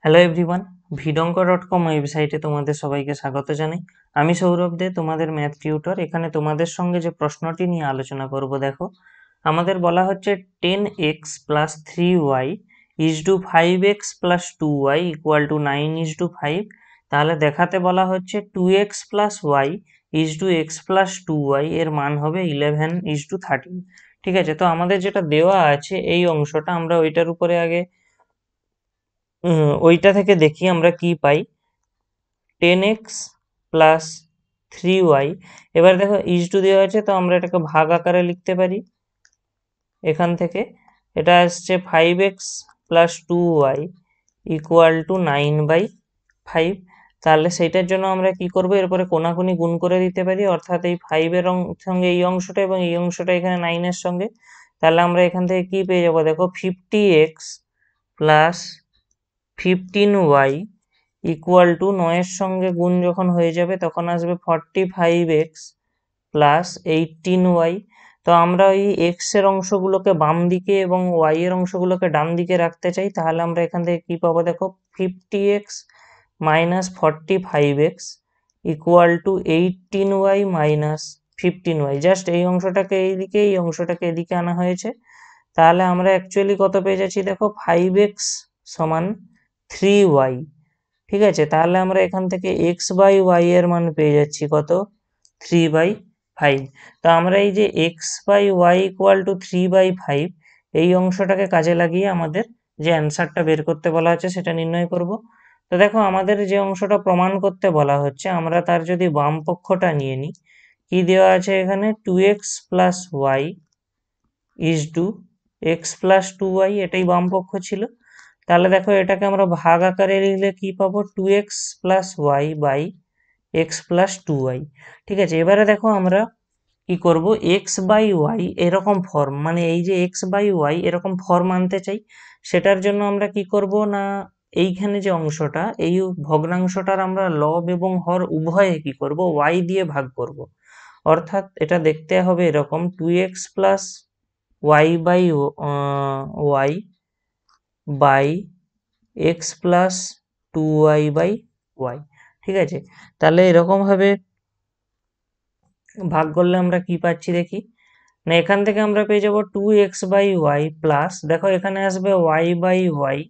Hello everyone, ভিডঙ্ক.com ওয়েবসাইটে তোমাদের সবাইকে স্বাগত জানাই। আমি সৌরভ দে, তোমাদের ম্যাথ টিউটর। এখানে তোমাদের সঙ্গে যে প্রশ্নটি নিয়ে আলোচনা করব, দেখো আমাদের বলা হচ্ছে 10x plus 3y is to 5x plus 2y equal to 9 is to 5। তাহলে দেখাতে বলা হচ্ছে 2x plus y is to x plus 2y এর মান হবে 11 ইজ টু 13। ঠিক আছে, তো আমাদের যেটা দেওয়া আছে এই অংশটা আমরা ওইটার উপরে আগে ওইটা থেকে দেখি আমরা কি পাই। 10x প্লাস 3y, এবার দেখো ইজ টু দেওয়া আছে, তো আমরা এটাকে ভাগ আকারে লিখতে পারি। এখান থেকে এটা আসছে 5x plus 2y equal two 9/5। তাহলে সেইটার জন্য আমরা কি করব, এরপরে কোনাকুনি গুণ করে দিতে পারি, অর্থাৎ এই 5 এর সঙ্গে এই অংশটা এবং এই অংশটা এখানে 9 এর সঙ্গে। তাহলে আমরা এখান থেকে কি পেয়ে যাবো, দেখো 50x plus 15y equal to 9 এর সঙ্গে গুণ যখন হয়ে যাবে তখন আসবে 45x প্লাস 18y। তো আমরা ওই এক্স এর অংশগুলোকে বাম দিকে এবং ওয়াই এর অংশগুলোকে ডান দিকে রাখতে চাই। তাহলে আমরা এখান থেকে কি পাবো, দেখো 50x minus 45x equal to 18y minus 15y। Just এই অংশটাকে এইদিকে, এই অংশটাকে এদিকে আনা হয়েছে। তাহলে আমরা অ্যাকচুয়ালি কত পেয়ে যাচ্ছি, দেখো 5x সমান 3y। ঠিক আছে, তাহলে আমরা এখান থেকে x/y এর মান পেয়ে যাচ্ছি কত, 3/5। তো আমরা এই যে x/y ইকুয়াল টু 3/5 এই অংশটাকে কাজে লাগিয়ে আমাদের যে অ্যান্সারটা বের করতে বলা হচ্ছে সেটা নির্ণয় করব। তো দেখো আমাদের যে অংশটা প্রমাণ করতে বলা হচ্ছে, আমরা তার যদি বাম পক্ষটা নিয়ে নিই, কি দেওয়া আছে এখানে, 2x plus y is to x plus 2y, এটাই বাম পক্ষ ছিল। তাহলে দেখো এটাকে আমরা ভাগ আকারে লিখলে কি পাবো, 2x plus y by x plus 2y। ঠিক আছে, এবারে দেখো আমরা কি করব, এক্স বাই ওয়াই এরকম ফর্ম, মানে এই যে এক্স বাই ওয়াই এরকম ফর্ম আনতে চাই। সেটার জন্য আমরা কি করব না, এইখানে যে অংশটা, এই ভগ্নাংশটার আমরা লব এবং হর উভয়ে কি করব, ওয়াই দিয়ে ভাগ করব। অর্থাৎ এটা দেখতে হবে এরকম, 2x plus y by y by x plus 2y/y। ঠিক আছে, তাহলে এরকম ভাবে ভাগ করলে আমরা কি পাচ্ছি দেখি না, এখান থেকে আমরা পেয়ে যাব 2x/y প্লাস, দেখো এখানে আসবে y/y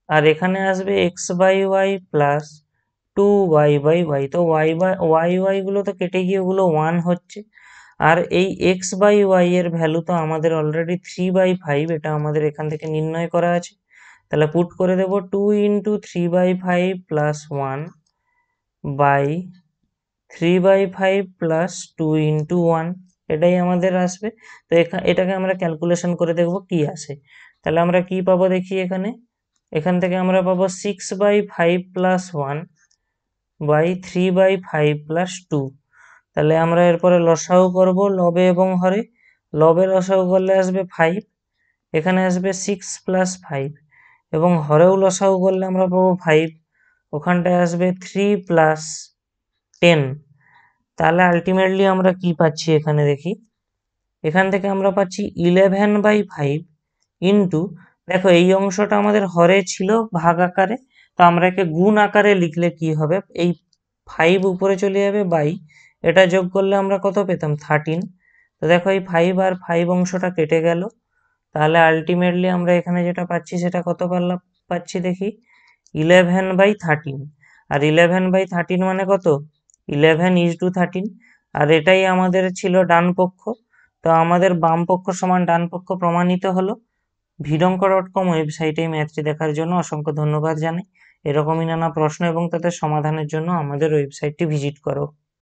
আর এখানে আসবে x/y প্লাস 2y/y। তো y গুলো তো কেটে গিয়ে ওগুলো 1 হচ্ছে। আর এই x/y এর ভ্যালু তো আমাদের অলরেডি 3/5, এটা আমাদের এখান থেকে নির্ণয় করা আছে। তাহলে পুট করে দেব 2 into 3/5 plus 1 by 3/5 plus 2 into 1, এটাই আমাদের আসবে। তো এটাকে আমরা ক্যালকুলেশন করে দেখব কি আসে। তাহলে আমরা কি পাবো দেখি, এখান থেকে আমরা পাবো 6/5 প্লাস 1 বাই 3/5 প্লাস 2। তাহলে আমরা এরপরে লসাগু করব লবে এবং হরে। লবে লসাগু করলে আসবে 5, এখানে আসবে 6 প্লাস 5, এবং হরেও লসাগু করলে আমরা পাবো 5, ওখানটায় আসবে 3 প্লাস 10। তাহলে আলটিমেটলি আমরা কি পাচ্ছি এখানে দেখি, এখান থেকে আমরা পাচ্ছি 11/5 ইন্টু, দেখো এই অংশটা আমাদের হরে ছিল ভাগ আকারে, তো আমরা একে গুণ আকারে লিখলে কি হবে, এই 5 উপরে চলে যাবে বাই এটা যোগ করলে আমরা কত পেতাম, 13। তো দেখো এই 5 আর 5 অংশটা কেটে গেল। তাহলে আলটিমেটলি আমরা এখানে যেটা পাচ্ছি সেটা কত পাচ্ছি দেখি, 11/13। আর 11/13 মানে কত, 11:13। আর এটাই আমাদের ছিল ডান পক্ষ। তো আমাদের বাম পক্ষ সমান ডান পক্ষ প্রমাণিত হলো। ভিডঙ্ক.com ওয়েবসাইটে ম্যাথটি দেখার জন্য অসংখ্য ধন্যবাদ জানাই। এরকমই নানা প্রশ্ন এবং তাদের সমাধানের জন্য আমাদের ওয়েবসাইটটি ভিজিট করো।